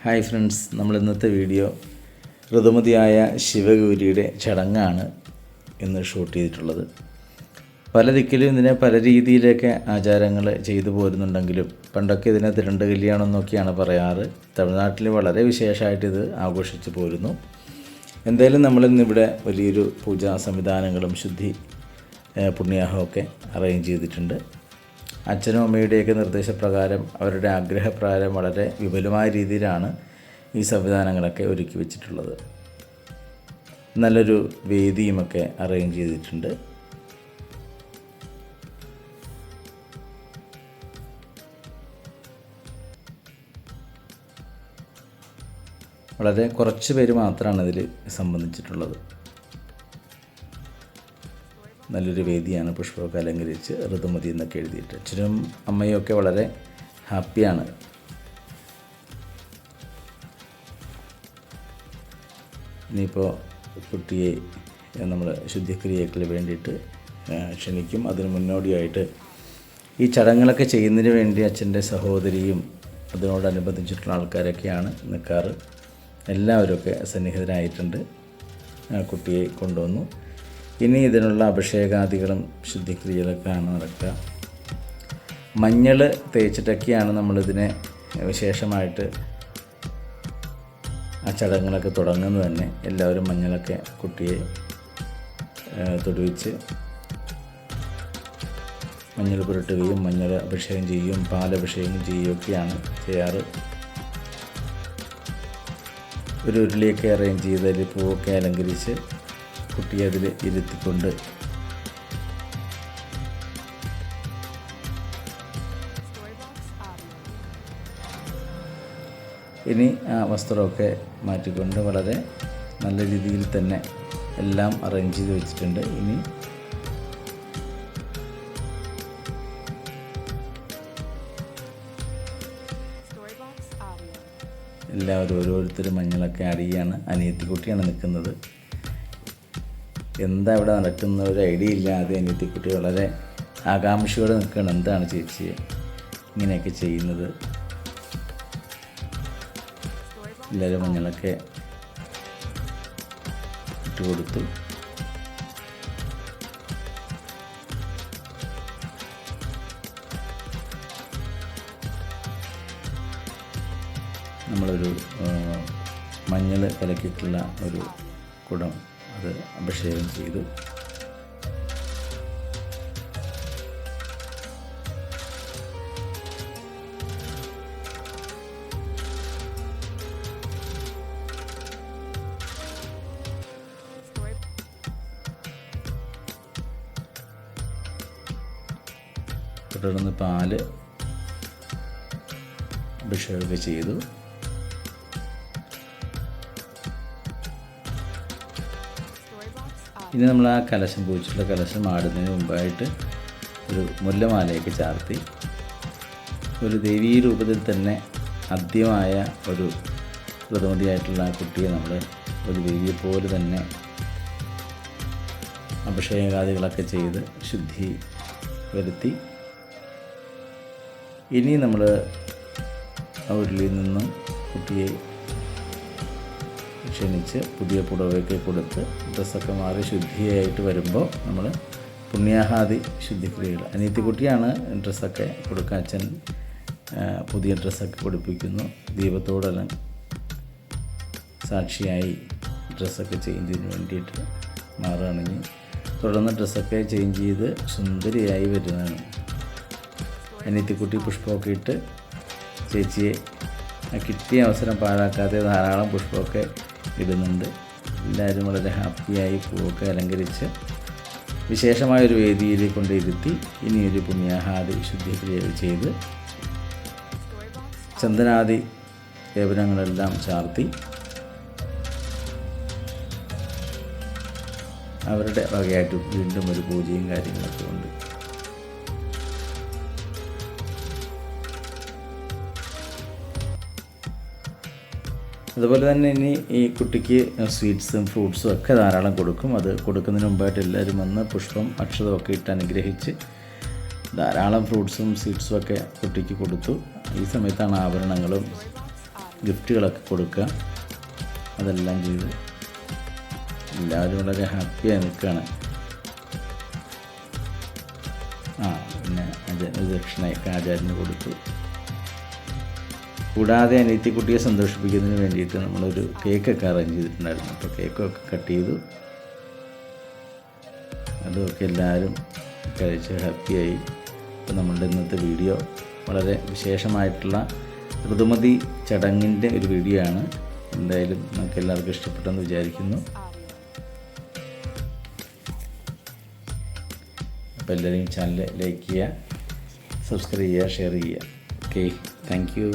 Hi friends, നമ്മൾ ഇന്നത്തെ video ഋതുമതിയായ ശിവഗൗരിയുടെ ചടങ്ങാണ് ഇന്ന് ഷൂട്ട് ചെയ്തിട്ടുള്ളത്. പല ദിക്കിലും ഇതിനെ പല രീതിയിലൊക്കെ ആചാരങ്ങൾ ചെയ്തു പോരുന്നുണ്ടെങ്കിലും പണ്ടൊക്കെ ഇതിനെ തിരണ്ട് കല്യാണം എന്നൊക്കെയാണ് പറയാറ്. തമിഴ്നാട്ടിൽ വളരെ വിശേഷമായിട്ട് ഇത് ആഘോഷിച്ച് പോരുന്നു. എന്തായാലും നമ്മളിന്നിവിടെ വലിയൊരു പൂജാ സംവിധാനങ്ങളും ശുദ്ധി പുണ്യാഹമൊക്കെ അറേഞ്ച് ചെയ്തിട്ടുണ്ട്. അച്ഛനും അമ്മയുടെയൊക്കെ നിർദ്ദേശപ്രകാരം അവരുടെ ആഗ്രഹപ്രകാരം വളരെ വിപുലമായ രീതിയിലാണ് ഈ സംവിധാനങ്ങളൊക്കെ ഒരുക്കി വെച്ചിട്ടുള്ളത്. നല്ലൊരു വേദിയുമൊക്കെ അറേഞ്ച് ചെയ്തിട്ടുണ്ട്. വളരെ കുറച്ച് പേര് മാത്രമാണ് ഇതിൽ സംബന്ധിച്ചിട്ടുള്ളത്. നല്ലൊരു വേദിയാണ്, പുഷ്പമൊക്കെ അലങ്കരിച്ച് ഋതുമതി എന്നൊക്കെ എഴുതിയിട്ട്. അച്ഛനും അമ്മയും ഒക്കെ വളരെ ഹാപ്പിയാണ്. ഇനിയിപ്പോൾ കുട്ടിയെ നമ്മൾ ശുദ്ധിക്രിയയ്ക്ക് വേണ്ടിയിട്ട് ക്ഷണിക്കും. അതിന് മുന്നോടിയായിട്ട് ഈ ചടങ്ങുകളൊക്കെ ചെയ്യുന്നതിന് വേണ്ടി അച്ഛൻ്റെ സഹോദരിയും അതിനോടനുബന്ധിച്ചിട്ടുള്ള ആൾക്കാരൊക്കെയാണ് നിൽക്കാറ്. എല്ലാവരുമൊക്കെ സന്നിഹിതരായിട്ടുണ്ട്. കുട്ടിയെ കൊണ്ടുവന്നു. ഇനി ഇതിനുള്ള അഭിഷേകാദികളും ശുദ്ധിക്രിയകളൊക്കെയാണ് നടക്കുക. മഞ്ഞൾ തേച്ചിട്ടൊക്കെയാണ് നമ്മളിതിനെ വിശേഷമായിട്ട് ആ ചടങ്ങുകളൊക്കെ തുടങ്ങുന്നത് തന്നെ. എല്ലാവരും മഞ്ഞളൊക്കെ കുട്ടിയെ തൊടുവിച്ച് മഞ്ഞൾ പുരട്ടുകയും മഞ്ഞൾ അഭിഷേകം ചെയ്യുകയും പാലഭിഷേകം ചെയ്യുകയൊക്കെയാണ് ചെയ്യാറ്. ഒരു ഉരുളിയൊക്കെ അറേഞ്ച് ചെയ്ത് അതിൽ പൂവൊക്കെ അലങ്കരിച്ച് കുട്ടിയെ അതിൽ ഇരുത്തിക്കൊണ്ട് ഇനി ആ വസ്ത്രമൊക്കെ മാറ്റിക്കൊണ്ട് വളരെ നല്ല രീതിയിൽ തന്നെ എല്ലാം അറേഞ്ച് ചെയ്ത് വെച്ചിട്ടുണ്ട്. ഇനി എല്ലാവരും ഓരോരുത്തരും മഞ്ഞളൊക്കെ അടിയാണ്. അനിയത്തിക്കുട്ടിയാണ് നിൽക്കുന്നത്. എന്താ ഇവിടെ നടക്കുന്ന ഒരു ഐഡിയ ഇല്ലാതെ അനിയത്തിക്കുട്ടി വളരെ ആകാംക്ഷയോടെ നിൽക്കുകയാണ്. എന്താണ് ചേച്ചി ഇങ്ങനെയൊക്കെ ചെയ്യുന്നത്? എല്ലാവരും മഞ്ഞളൊക്കെ ഇട്ടുകൊടുത്തു. നമ്മളൊരു മഞ്ഞൾ കലക്കിയിട്ടുള്ള ഒരു കുടം അത് അഭിഷേകം ചെയ്തു. തുടർന്ന് പാല് അഭിഷേകമൊക്കെ ചെയ്തു. ഇനി നമ്മൾ ആ കലശം പൂജിച്ചിട്ടുള്ള കലശം ആടുന്നതിന് മുമ്പായിട്ട് ഒരു മുല്ലമാലയൊക്കെ ചാർത്തി ഒരു ദേവീ രൂപത്തിൽ തന്നെ ആദ്യമായ ഒരു ഋതുമതിയായിട്ടുള്ള ആ കുട്ടിയെ നമ്മൾ ഒരു ദേവിയെ പോലെ തന്നെ അഭിഷേകാദികളൊക്കെ ചെയ്ത് ശുദ്ധി വരുത്തി. ഇനി നമ്മൾ ആ ഉരുളിയിൽ നിന്നും കുട്ടിയെ ക്ഷണിച്ച് പുതിയ പുടവയൊക്കെ കൊടുത്ത് ഡ്രസ്സൊക്കെ മാറി ശുദ്ധിയായിട്ട് വരുമ്പോൾ നമ്മൾ പുണ്യാഹാദി ശുദ്ധിക്രിയകൾ. അനിയത്തിക്കുട്ടിയാണ് ഡ്രസ്സൊക്കെ കൊടുക്കുക. അച്ഛൻ പുതിയ ഡ്രസ്സൊക്കെ കൊടുപ്പിക്കുന്നു. ദീപത്തോടെല്ലാം സാക്ഷിയായി ഡ്രസ്സൊക്കെ ചേഞ്ച് ചെയ്യാൻ വേണ്ടിയിട്ട് മാറുകയാണെങ്കിൽ തുടർന്ന് ഡ്രസ്സൊക്കെ ചേഞ്ച് ചെയ്ത് സുന്ദരിയായി വരുന്നതാണ്. അനിയത്തിക്കുട്ടി പുഷ്പമൊക്കെ ഇട്ട് ചേച്ചിയെ കിട്ടിയ അവസരം പാഴാക്കാതെ ധാരാളം പുഷ്പമൊക്കെ ഇടുന്നുണ്ട്. എല്ലാവരും വളരെ ഹാപ്പിയായി പൂവൊക്കെ അലങ്കരിച്ച് വിശേഷമായൊരു വേദിയിൽ കൊണ്ടിരുത്തി ഇനിയൊരു പുണ്യാഹാദി ശുദ്ധിക്രിയകൾ ചെയ്ത് ചന്ദനാദി ലേപനങ്ങളെല്ലാം ചാർത്തി അവരുടെ വകയായിട്ട് വീണ്ടും ഒരു പൂജയും കാര്യങ്ങളൊക്കെ ഉണ്ട്. അതുപോലെ തന്നെ ഇനി ഈ കുട്ടിക്ക് സ്വീറ്റ്സും ഫ്രൂട്ട്സും ഒക്കെ ധാരാളം കൊടുക്കും. അത് കൊടുക്കുന്നതിന് മുമ്പായിട്ട് എല്ലാവരും വന്ന് പുഷ്പം അക്ഷതമൊക്കെ ഇട്ട് അനുഗ്രഹിച്ച് ധാരാളം ഫ്രൂട്ട്സും സ്വീറ്റ്സും ഒക്കെ കുട്ടിക്ക് കൊടുത്തു. ഈ സമയത്താണ് ആഭരണങ്ങളും ഗിഫ്റ്റുകളൊക്കെ കൊടുക്കുക. അതെല്ലാം ചെയ്തു എല്ലാവരും വളരെ ഹാപ്പിയായി നിൽക്കുകയാണ്. പിന്നെ ദക്ഷിണയൊക്കെ ആചാര്യന് കൊടുത്തു. കൂടാതെ അനിയത്തിക്കുട്ടിയെ സന്തോഷിപ്പിക്കുന്നതിന് വേണ്ടിയിട്ട് നമ്മളൊരു കേക്കൊക്കെ അറേഞ്ച് ചെയ്തിട്ടുണ്ടായിരുന്നു. അപ്പോൾ കേക്കൊക്കെ കട്ട് ചെയ്തു. അതുമൊക്കെ എല്ലാവരും കഴിച്ച് ഹാപ്പിയായി. അപ്പോൾ നമ്മളുടെ ഇന്നത്തെ വീഡിയോ വളരെ വിശേഷമായിട്ടുള്ള ഋതുമതി ചടങ്ങിൻ്റെ ഒരു വീഡിയോ ആണ്. എന്തായാലും നമുക്ക് എല്ലാവർക്കും ഇഷ്ടപ്പെട്ടെന്ന് വിചാരിക്കുന്നു. അപ്പോൾ എല്ലാവരും ചാനൽ ലൈക്ക് ചെയ്യുക, സബ്സ്ക്രൈബ് ചെയ്യുക, ഷെയർ ചെയ്യുക. Okay, thank you.